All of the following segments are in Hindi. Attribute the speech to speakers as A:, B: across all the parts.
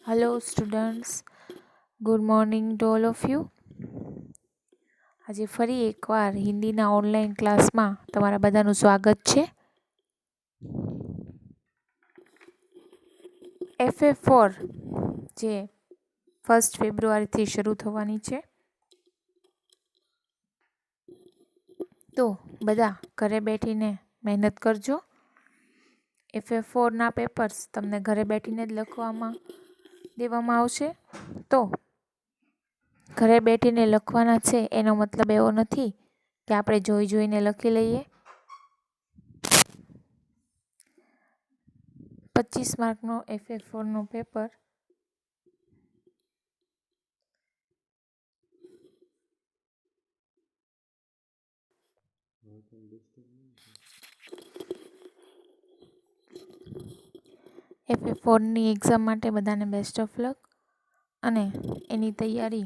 A: Hello students, good morning to all of you. આજે ફરી એકવાર હિન્દીના ઓનલાઈન ક્લાસમાં તમારા બધાનું સ્વાગત છે. FA4 જે 1 ફેબ્રુઆરીથી શરૂ થવાની છે. તો બધા ઘરે બેઠીને મહેનત કરજો. FA4ના પેપર્સ તમને ઘરે બેઠીને જ લખવામાં દેવામાં આવશે. તો ઘરે બેઠીને લખવાના છે એનો મતલબ એવો નથી કે આપણે જોઈને લખી લઈએ. 25 માર્કનો FA4નો પેપર FA4ની એક્ઝામ માટે બધાને બેસ્ટ ઓફ લક અને એની તૈયારી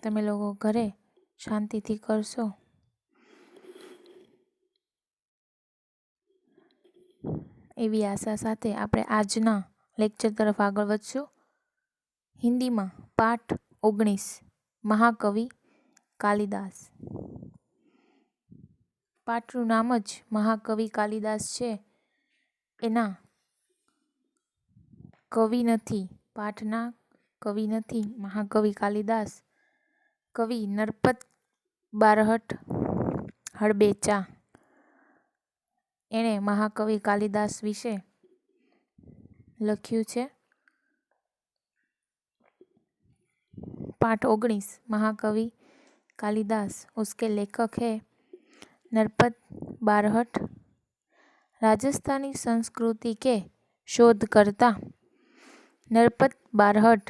A: તમે લોકો ઘરે શાંતિથી કરશો. એવી આશા સાથે આપણે આજના લેક્ચર તરફ આગળ વધશું. હિન્દીમાં પાઠ 19 મહાકવિ કાલિદાસ. પાઠનું નામ જ મહાકવિ કાલિદાસ છે. એના કવિ નથી, પાઠના કવિ નથી મહાકવિ કાલિદાસ. કવિ નરપત બારહટ હડબેચા. એણે મહાકવિ કાલિદાસ વિશે લખ્યું છે. पाठ 19 महाकवि कालिदास. उसके लेखक है नरपत बारहट. राजस्थानी संस्कृति के शोधकर्ता नरपत बारहट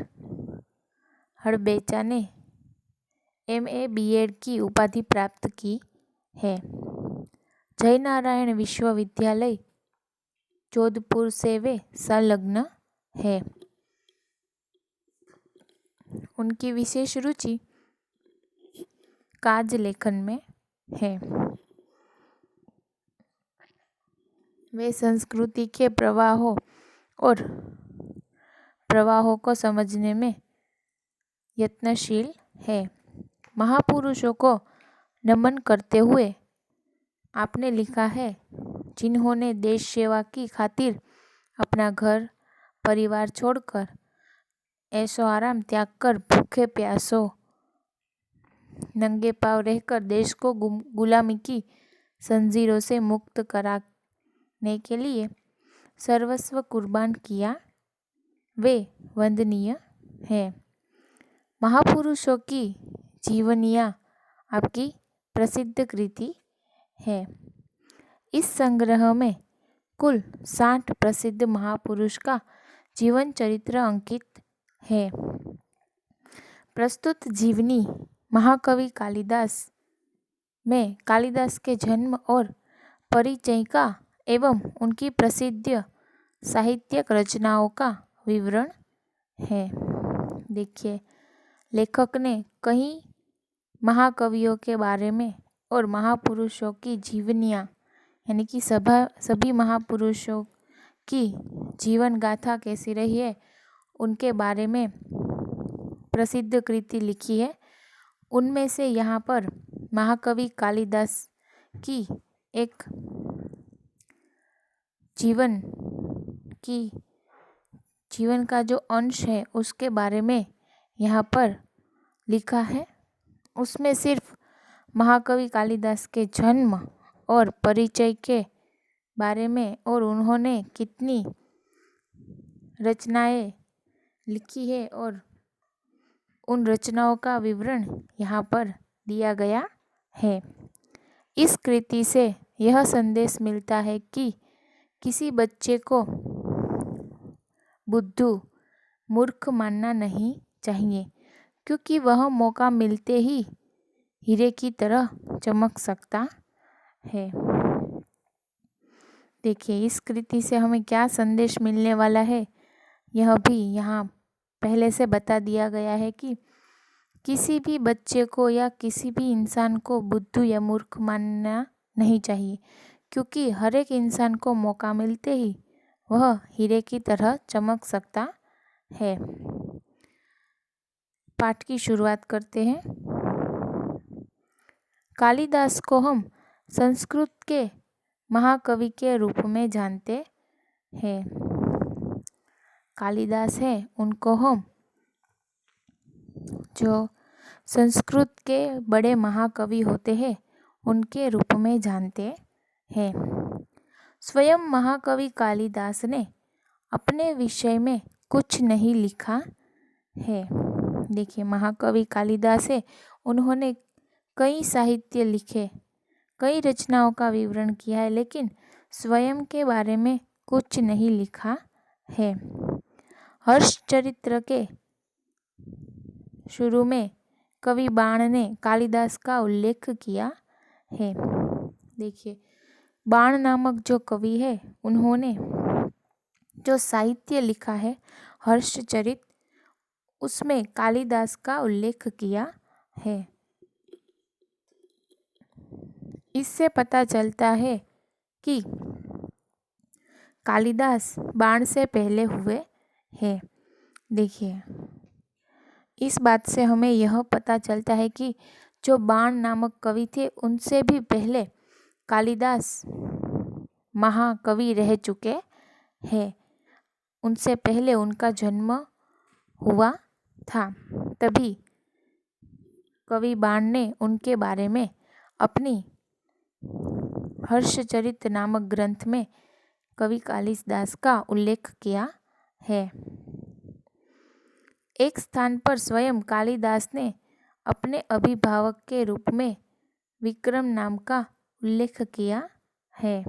A: हड़बेचा ने MA BEd की उपाधि प्राप्त की है. जयनारायण विश्वविद्यालय जोधपुर से वे संलग्न है. उनकी विशेष रुचि काज लेखन में है. वे संस्कृति के प्रवाहों को समझने में यत्नशील है. महापुरुषों को नमन करते हुए आपने लिखा है, जिन्होंने देश सेवा की खातिर अपना घर परिवार छोड़कर ऐशो आराम त्याग कर भूखे प्यासों नंगे पांव रहकर देश को गुलामी की जंजीरों से मुक्त कराने के लिए सर्वस्व कुर्बान किया, वे वंदनीय है. महापुरुषों की जीवनियाँ आपकी प्रसिद्ध कृति है. इस संग्रह में कुल 60 प्रसिद्ध महापुरुष का जीवन चरित्र अंकित है. प्रस्तुत जीवनी महाकवि कालिदास में कालिदास के जन्म और परिचय का एवं उनकी प्रसिद्ध साहित्यिक रचनाओं का विवरण है. देखिए, लेखक ने कई महाकवियों के बारे में और महापुरुषों की जीवनियाँ यानी कि सभी महापुरुषों की जीवन गाथा कैसी रही है उनके बारे में प्रसिद्ध कृति लिखी है. उनमें से यहाँ पर महाकवि कालिदास की एक जीवन का जो अंश है उसके बारे में यहाँ पर लिखा है. उसमें सिर्फ महाकवि कालिदास के जन्म और परिचय के बारे में और उन्होंने कितनी रचनाएं लिखी है और उन रचनाओं का विवरण यहाँ पर दिया गया है. इस कृति से यह संदेश मिलता है कि किसी बच्चे को बुद्धू मूर्ख मानना नहीं चाहिए, क्योंकि वह मौका मिलते ही हीरे की तरह चमक सकता है. देखिए, इस कृति से हमें क्या संदेश मिलने वाला है यह भी यहाँ पहले से बता दिया गया है कि किसी भी बच्चे को या किसी भी इंसान को बुद्धू या मूर्ख मानना नहीं चाहिए, क्योंकि हर एक इंसान को मौका मिलते ही वह हीरे की तरह चमक सकता है। पाठ की शुरुआत करते हैं। कालिदास को हम संस्कृत के महाकवि के रूप में जानते हैं। कालिदास है उनको हम जो संस्कृत के बड़े महाकवि होते हैं उनके रूप में जानते हैं। स्वयं महाकवि कालिदास ने अपने विषय में कुछ नहीं लिखा है। देखिए, महाकवि कालिदास है, उन्होंने कई साहित्य लिखे, कई रचनाओं का विवरण किया है, लेकिन स्वयं के बारे में कुछ नहीं लिखा है। हर्षचरित्र के शुरू में कवि बाण ने कालिदास का उल्लेख किया है। देखिए, बाण नामक जो कवि है उन्होंने जो साहित्य लिखा है हर्षचरित, उसमें कालिदास का उल्लेख किया है। इससे पता चलता है कि कालिदास बाण से पहले हुए हैं। देखिए, इस बात से हमें यह पता चलता है कि जो बाण नामक कवि थे उनसे भी पहले कालिदास महाकवि रह चुके हैं। उनसे पहले उनका जन्म हुआ था, तभी कवि बाण ने उनके बारे में अपनी हर्षचरित नामक ग्रंथ में कवि कालिदास का उल्लेख किया है। एक स्थान पर स्वयं कालिदास ने अपने अभिभावक के रूप में विक्रम नाम का उल्लेख किया है।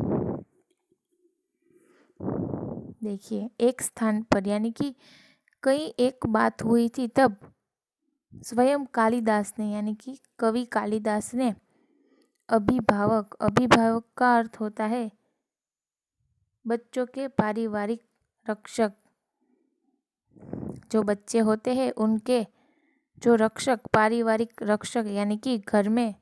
A: देखिए, एक स्थान पर यानी कि कई एक बात हुई थी, तब स्वयं कालिदास ने यानी कि कवि कालिदास ने अभिभावक का अर्थ होता है बच्चों के पारिवारिक रक्षक। जो बच्चे होते हैं उनके जो रक्षक, पारिवारिक रक्षक यानी कि घर में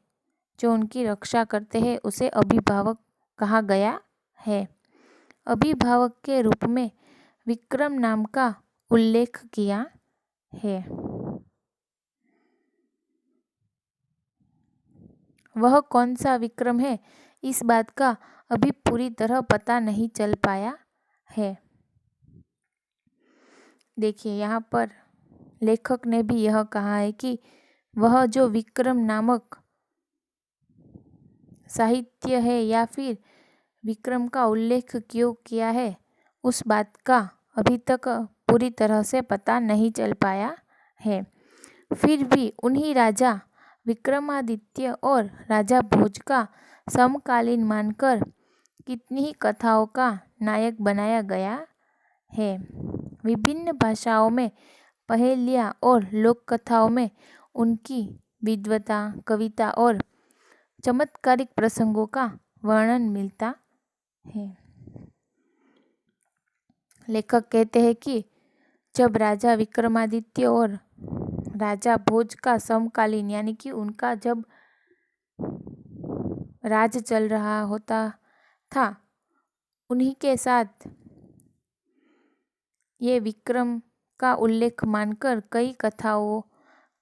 A: जो उनकी रक्षा करते हैं उसे अभिभावक कहा गया है। अभिभावक के रूप में विक्रम नाम का उल्लेख किया है। वह कौन सा विक्रम है, इस बात का अभी पूरी तरह पता नहीं चल पाया है। देखिए, यहाँ पर लेखक ने भी यह कहा है कि वह जो विक्रम नामक साहित्य है या फिर विक्रम का उल्लेख क्यों किया है, उस बात का अभी तक पूरी तरह से पता नहीं चल पाया है। फिर भी उन्हीं राजा विक्रमादित्य और राजा भोज का समकालीन मानकर कितनी ही कथाओं का नायक बनाया गया है। विभिन्न भाषाओं में पहेलियाँ और लोक कथाओं में उनकी विद्वता, कविता और चमत्कारिक प्रसंगों का वर्णन मिलता है। लेखक कहते हैं कि जब राजा विक्रमादित्य और राजा भोज का समकालीन यानी कि उनका जब राज चल रहा होता था, उन्हीं के साथ ये विक्रम का उल्लेख मानकर कई कथाओं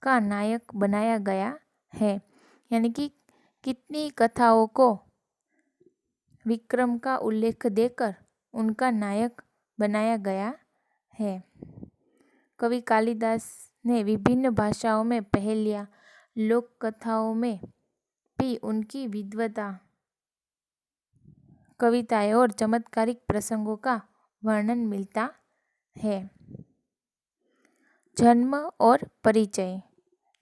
A: का नायक बनाया गया है। यानी कि कितनी कथाओं को विक्रम का उल्लेख देकर उनका नायक बनाया गया है। कवि कालिदास ने विभिन्न भाषाओं में पहेलियाँ, लोक कथाओं में भी उनकी विद्वता, कविताएं और चमत्कारिक प्रसंगों का वर्णन मिलता है। जन्म और परिचय।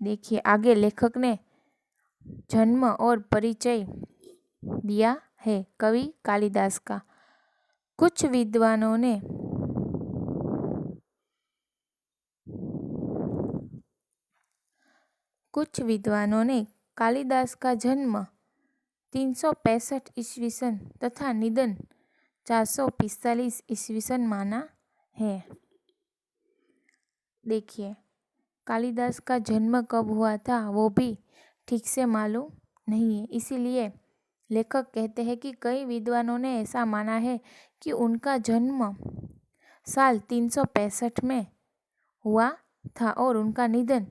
A: देखिए, आगे लेखक ने जन्म और परिचय दिया है कवि कालिदास का। कुछ विद्वानों ने कालिदास का जन्म 365 ईस्वी सन तथा निधन 445 ईस्वी सन माना है। देखिए, कालिदास का जन्म कब हुआ था वो भी ठीक से मालूम नहीं है, इसीलिए लेखक कहते हैं कि कई विद्वानों ने ऐसा माना है कि उनका जन्म साल 365 में हुआ था और उनका निधन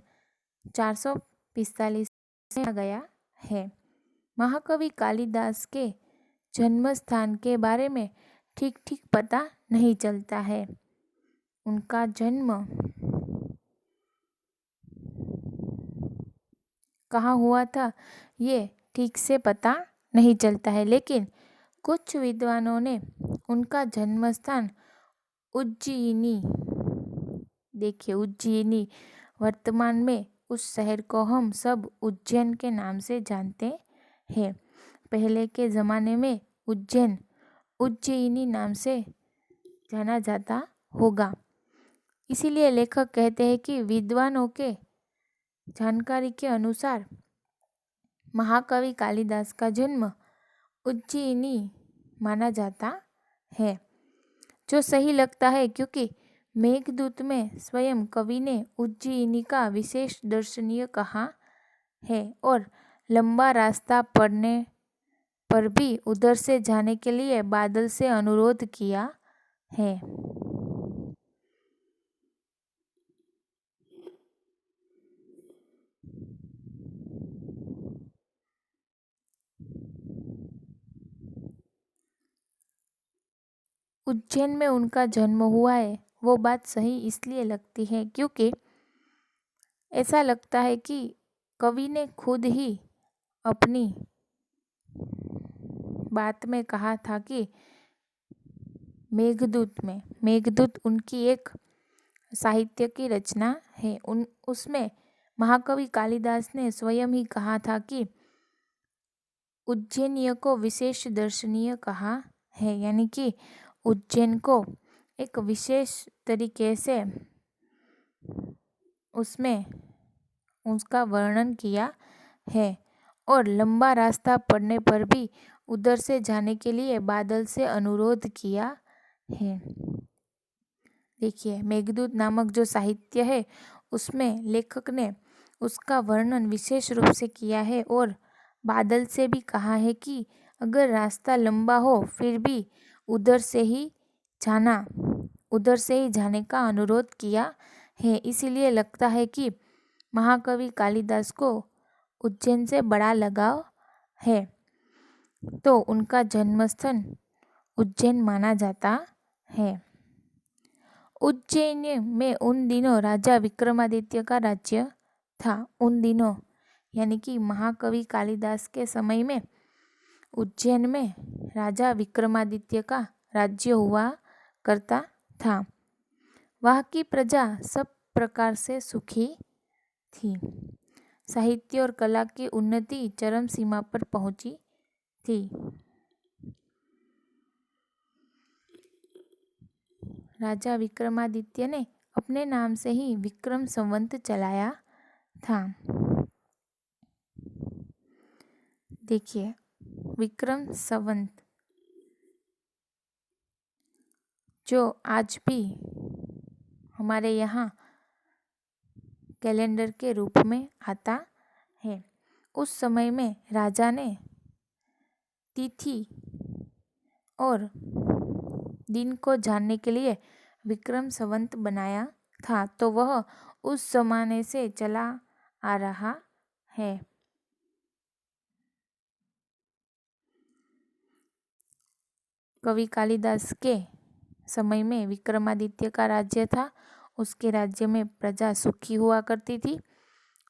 A: 445 में आ गया है। महाकवि कालिदास के जन्म स्थान के बारे में ठीक ठीक पता नहीं चलता है। उनका जन्म कहाँ हुआ था ये ठीक से पता नहीं चलता है, लेकिन कुछ विद्वानों ने उनका जन्म स्थान उज्जयिनी, देखिए उज्जयिनी, वर्तमान में उस शहर को हम सब उज्जैन के नाम से जानते हैं। पहले के ज़माने में उज्जैन उज्जयिनी नाम से जाना जाता होगा। इसीलिए लेखक कहते हैं कि विद्वानों के जानकारी के अनुसार महाकवि कालिदास का जन्म उज्जयिनी माना जाता है, जो सही लगता है क्योंकि मेघदूत में स्वयं कवि ने उज्जयिनी का विशेष दर्शनीय कहा है और लंबा रास्ता पड़ने पर भी उधर से जाने के लिए बादल से अनुरोध किया है। उज्जैन में उनका जन्म हुआ है, वो बात सही इसलिए लगती है क्योंकि ऐसा लगता है कि कवि ने खुद ही अपनी बात में कहा था कि मेघदूत उनकी एक साहित्य की रचना है। उसमें महाकवि कालिदास ने स्वयं ही कहा था कि उज्जैनियों को विशेष दर्शनीय कहा है, यानी कि उज्जैन को एक विशेष तरीके से उसमें उसका वर्णन किया है और लंबा रास्ता पड़ने पर भी उधर से जाने के लिए बादल से अनुरोध किया है। देखिए मेघदूत नामक जो साहित्य है उसमें लेखक ने उसका वर्णन विशेष रूप से किया है और बादल से भी कहा है कि अगर रास्ता लंबा हो फिर भी उधर से ही जाने का अनुरोध किया है। इसीलिए लगता है कि महाकवि कालिदास को उज्जैन से बड़ा लगाव है, तो उनका जन्मस्थान उज्जैन माना जाता है। उज्जैन में उन दिनों राजा विक्रमादित्य का राज्य था। उन दिनों यानी कि महाकवि कालिदास के समय में उज्जैन में राजा विक्रमादित्य का राज्य हुआ करता था। वहाँ की प्रजा सब प्रकार से सुखी थी। साहित्य और कला की उन्नति चरम सीमा पर पहुंची थी। राजा विक्रमादित्य ने अपने नाम से ही विक्रम संवत चलाया था। देखिए विक्रम संवत जो आज भी हमारे यहाँ कैलेंडर के रूप में आता है, उस समय में राजा ने तिथि और दिन को जानने के लिए विक्रम संवत बनाया था, तो वह उस जमाने से चला आ रहा है। कवि कालिदास के समय में विक्रमादित्य का राज्य था। उसके राज्य में प्रजा सुखी हुआ करती थी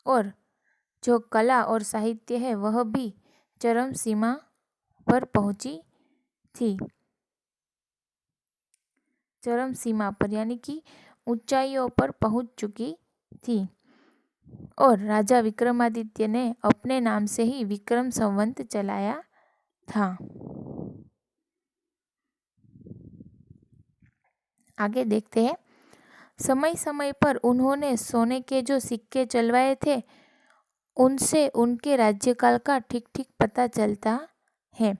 A: और जो कला और साहित्य है वह भी चरम सीमा पर पहुंची थी। चरम सीमा पर यानी कि ऊंचाइयों पर पहुंच चुकी थी और राजा विक्रमादित्य ने अपने नाम से ही विक्रम संवत चलाया था। आगे देखते हैं। समय समय पर उन्होंने सोने के जो सिक्के चलवाए थे उनसे उनके राज्यकाल का ठीक ठीक पता चलता है।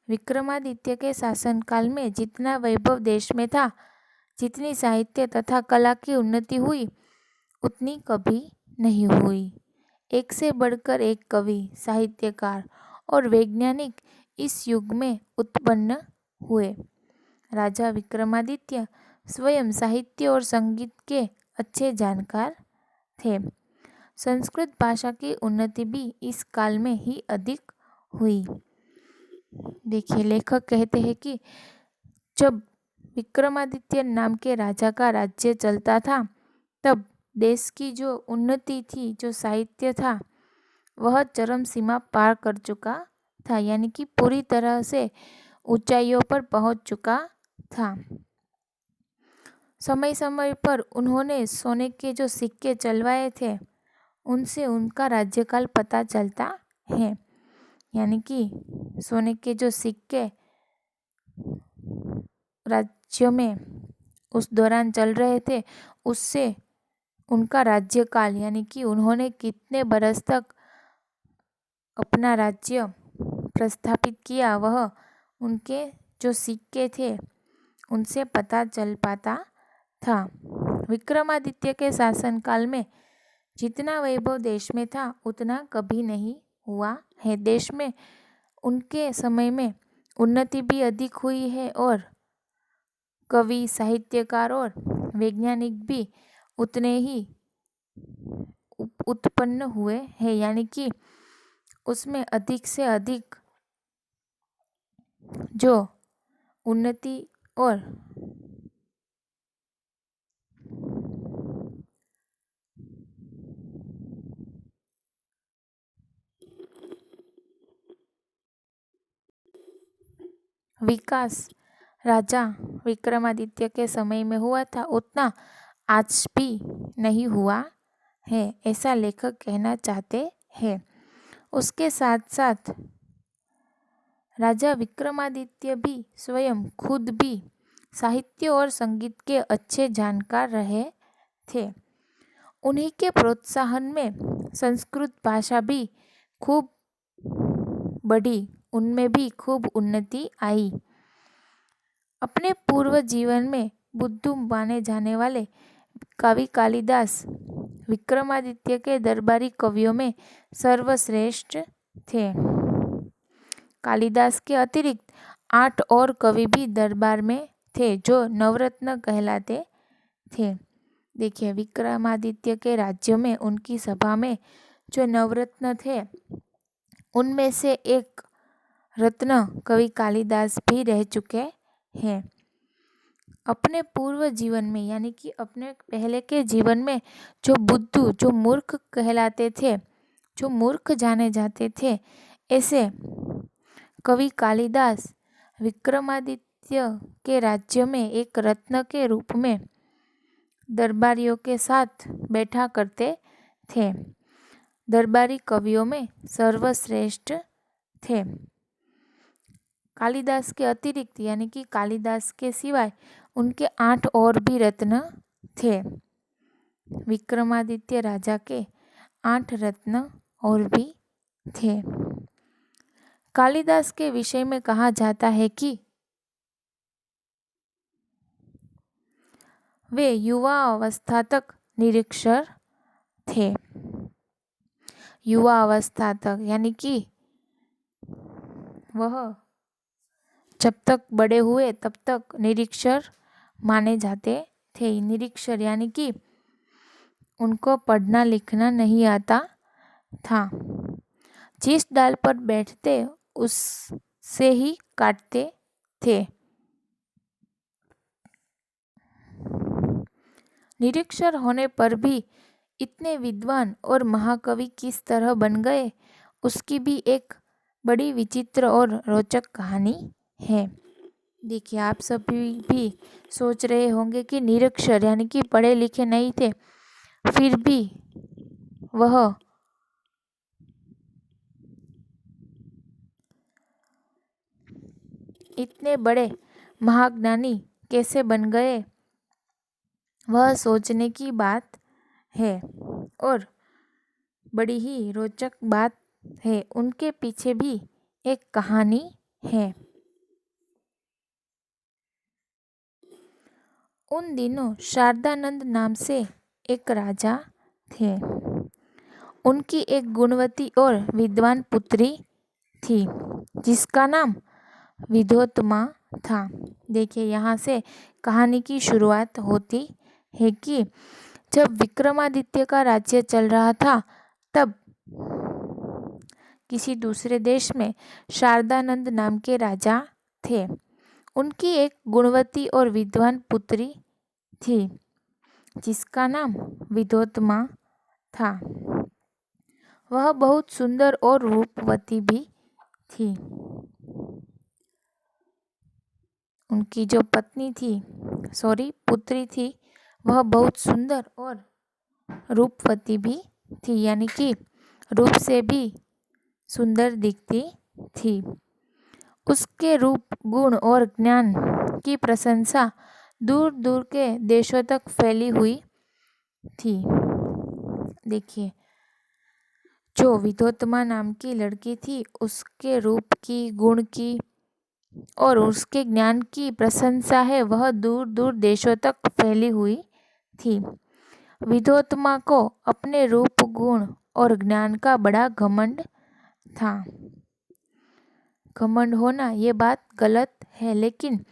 A: विक्रमादित्य के शासनकाल में जितना वैभव देश में था, जितनी साहित्य तथा कला की उन्नति हुई, उतनी कभी नहीं हुई। एक से बढ़कर एक कवि, साहित्यकार और वैज्ञानिक इस युग में उत्पन्न हुए। राजा विक्रमादित्य स्वयं साहित्य और संगीत के अच्छे जानकार थे। संस्कृत भाषा की उन्नति भी इस काल में ही अधिक हुई। देखिए, लेखक कहते हैं कि जब विक्रमादित्य नाम के राजा का राज्य चलता था, तब देश की जो उन्नति थी, जो साहित्य था, वह चरम सीमा पार कर चुका था, यानी कि पूरी तरह से ऊंचाइयों पर पहुंच चुका था। समय समय पर उन्होंने सोने के जो सिक्के चलवाए थे, उनसे उनका राज्यकाल पता चलता है। यानी कि सोने के जो सिक्के राज्य में उस दौरान चल रहे थे, उससे उनका राज्यकाल, यानी कि उन्होंने कितने बरस तक अपना राज्य प्रस्थापित किया, वह उनके जो सिक्के थे उनसे पता चल पाता था। विक्रमादित्य के शासनकाल में जितना वैभव देश में था, उतना कभी नहीं हुआ है। देश में उनके समय में उन्नति भी अधिक हुई है और कवि, साहित्यकार और वैज्ञानिक भी उतने ही उत्पन्न हुए हैं, यानी कि उसमें अधिक से अधिक जो उन्नति और विकास राजा विक्रमादित्य के समय में हुआ था, उतना आज भी नहीं हुआ है, ऐसा लेखक कहना चाहते हैं। उसके साथ साथ राजा विक्रमादित्य भी स्वयं खुद भी साहित्य और संगीत के अच्छे जानकार रहे थे। उन्हीं के प्रोत्साहन में संस्कृत भाषा भी खूब बढ़ी, उनमें भी खूब उन्नति आई। अपने पूर्व जीवन में बुद्धू माने जाने वाले कवि कालिदास विक्रमादित्य के दरबारी कवियों में सर्वश्रेष्ठ थे। कालिदास के अतिरिक्त 8 और कवि भी दरबार में थे, जो नवरत्न कहलाते थे। देखिए, विक्रमादित्य के राज्य में उनकी सभा में जो नवरत्न थे, उनमें से एक रत्न कवि कालिदास भी रह चुके हैं। अपने पूर्व जीवन में, यानी कि अपने पहले के जीवन में, जो बुद्धू, जो मूर्ख कहलाते थे, जो मूर्ख जाने जाते थे, ऐसे कवि कालिदास विक्रमादित्य के राज्य में एक रत्न के रूप में दरबारियों के साथ बैठा करते थे। दरबारी कवियों में सर्वश्रेष्ठ थे। कालिदास के अतिरिक्त, यानी कि कालिदास के सिवाय उनके 8 और भी रत्न थे। विक्रमादित्य राजा के 8 रत्न और भी थे। कालिदास के विषय में कहा जाता है कि वे युवा अवस्था तक निरक्षर थे। युवा अवस्था तक, यानी कि वह जब तक बड़े हुए तब तक निरक्षर माने जाते थे। निरक्षर यानी कि उनको पढ़ना लिखना नहीं आता था। जिस डाल पर बैठते उससे ही काटते थे। निरक्षर होने पर भी इतने विद्वान और महाकवि किस तरह बन गए, उसकी भी एक बड़ी विचित्र और रोचक कहानी है। देखिए, आप सभी भी सोच रहे होंगे कि निरक्षर यानी कि पढ़े लिखे नहीं थे, फिर भी वह इतने बड़े महाज्ञानी कैसे बन गए, वह सोचने की बात है और बड़ी ही रोचक बात है। उनके पीछे भी एक कहानी है। उन दिनों शारदानंद नाम से एक राजा थे। उनकी एक गुणवती और विद्वान पुत्री थी, जिसका नाम विद्योत्तमा था। देखिए, यहाँ से कहानी की शुरुआत होती है कि जब विक्रमादित्य का राज्य चल रहा था तब किसी दूसरे देश में शारदानंद नाम के राजा थे। उनकी एक गुणवती और विद्वान पुत्री थी जिसका नाम विद्योत्मा था। वह बहुत सुंदर और रूपवती भी थी। उनकी जो पुत्री थी वह बहुत सुंदर और रूपवती भी थी, यानी कि रूप से भी सुंदर दिखती थी। उसके रूप, गुण और ज्ञान की प्रशंसा दूर दूर के देशों तक फैली हुई थी। देखिए, जो विद्योत्मा नाम की लड़की थी उसके रूप की, गुण की और उसके ज्ञान की प्रशंसा है वह दूर दूर देशों तक फैली हुई थी। विद्योत्मा को अपने रूप, गुण और ज्ञान का बड़ा घमंड था। घमंड होना ये बात गलत है, लेकिन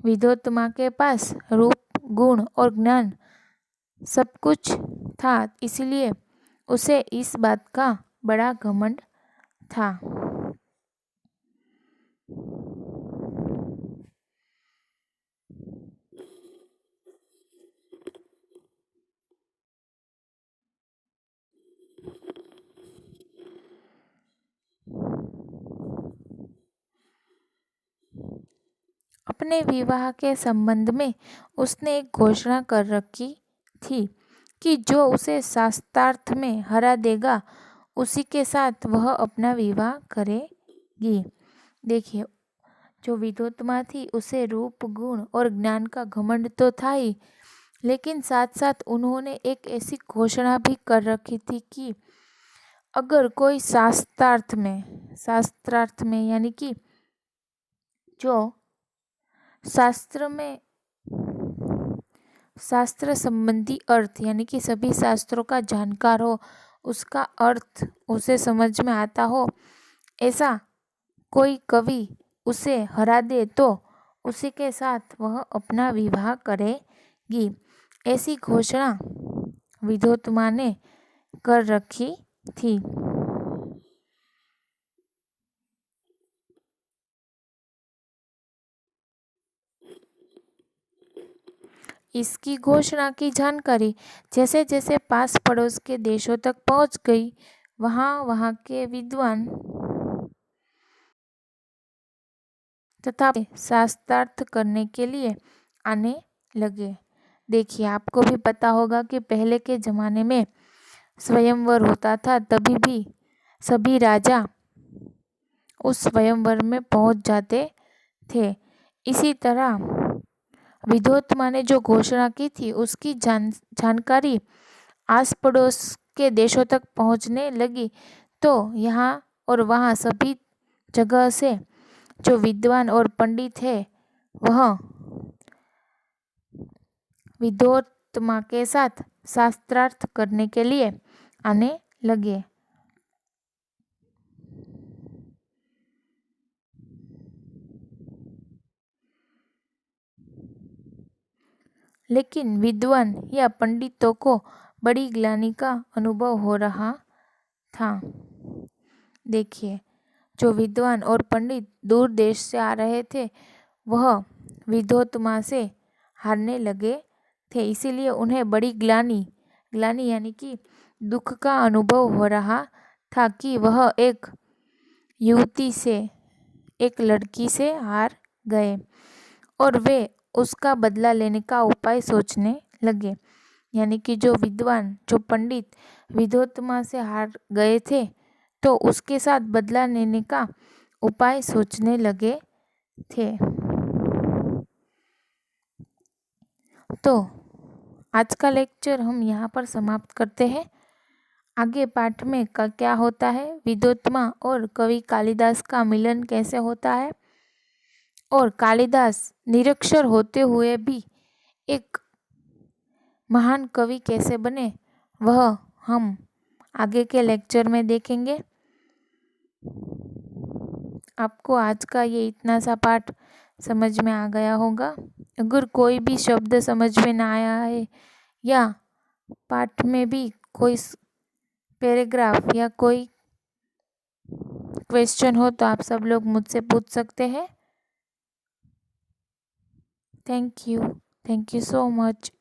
A: विद्योत्मा के पास रूप, गुण और ज्ञान सब कुछ था, इसलिए उसे इस बात का बड़ा घमंड था। अपने विवाह के संबंध में उसने एक घोषणा कर रखी थी कि जो उसे शास्त्रार्थ में हरा देगा उसी के साथ वह अपना विवाह करेगी। देखिए, जो विद्योत्मा थी उसे रूप, गुण और ज्ञान का घमंड तो था ही, लेकिन साथ साथ उन्होंने एक ऐसी घोषणा भी कर रखी थी कि अगर कोई शास्त्रार्थ में यानी कि जो शास्त्र संबंधी अर्थ यानी कि सभी शास्त्रों का जानकार हो, उसका अर्थ उसे समझ में आता हो, ऐसा कोई कवि उसे हरा दे तो उसी के साथ वह अपना विवाह करेगी। ऐसी घोषणा विद्योत्मा ने कर रखी थी। इसकी घोषणा की जानकारी जैसे जैसे पास पड़ोस के देशों तक पहुंच गई, वहां के विद्वान तथा शास्त्रार्थ करने के लिए आने लगे। देखिए, आपको भी पता होगा कि पहले के जमाने में स्वयंवर होता था, तभी भी सभी राजा उस स्वयंवर में पहुंच जाते थे। इसी तरह विद्योत्मा ने जो घोषणा की थी उसकी जानकारी आस पड़ोस के देशों तक पहुंचने लगी, तो यहाँ और वहाँ सभी जगह से जो विद्वान और पंडित है वह विद्योत्मा के साथ शास्त्रार्थ करने के लिए आने लगे। लेकिन विद्वान या पंडितों को बड़ी ग्लानि का अनुभव हो रहा था। देखिए, जो विद्वान और पंडित दूर देश से आ रहे थे वह विद्योत्मा से हारने लगे थे, इसीलिए उन्हें बड़ी ग्लानि यानी कि दुख का अनुभव हो रहा था कि वह एक युवती से, एक लड़की से हार गए और वे उसका बदला लेने का उपाय सोचने लगे। यानी कि जो पंडित विद्योत्मा से हार गए थे तो उसके साथ बदला लेने का उपाय सोचने लगे थे। तो आज का लेक्चर हम यहाँ पर समाप्त करते हैं। आगे पाठ में क्या होता है, विद्योत्मा और कवि कालिदास का मिलन कैसे होता है और कालिदास निरक्षर होते हुए भी एक महान कवि कैसे बने, वह हम आगे के लेक्चर में देखेंगे। आपको आज का ये इतना सा पाठ समझ में आ गया होगा। अगर कोई भी शब्द समझ में ना आया है या पाठ में भी कोई पैराग्राफ या कोई क्वेश्चन हो तो आप सब लोग मुझसे पूछ सकते हैं। Thank you so much.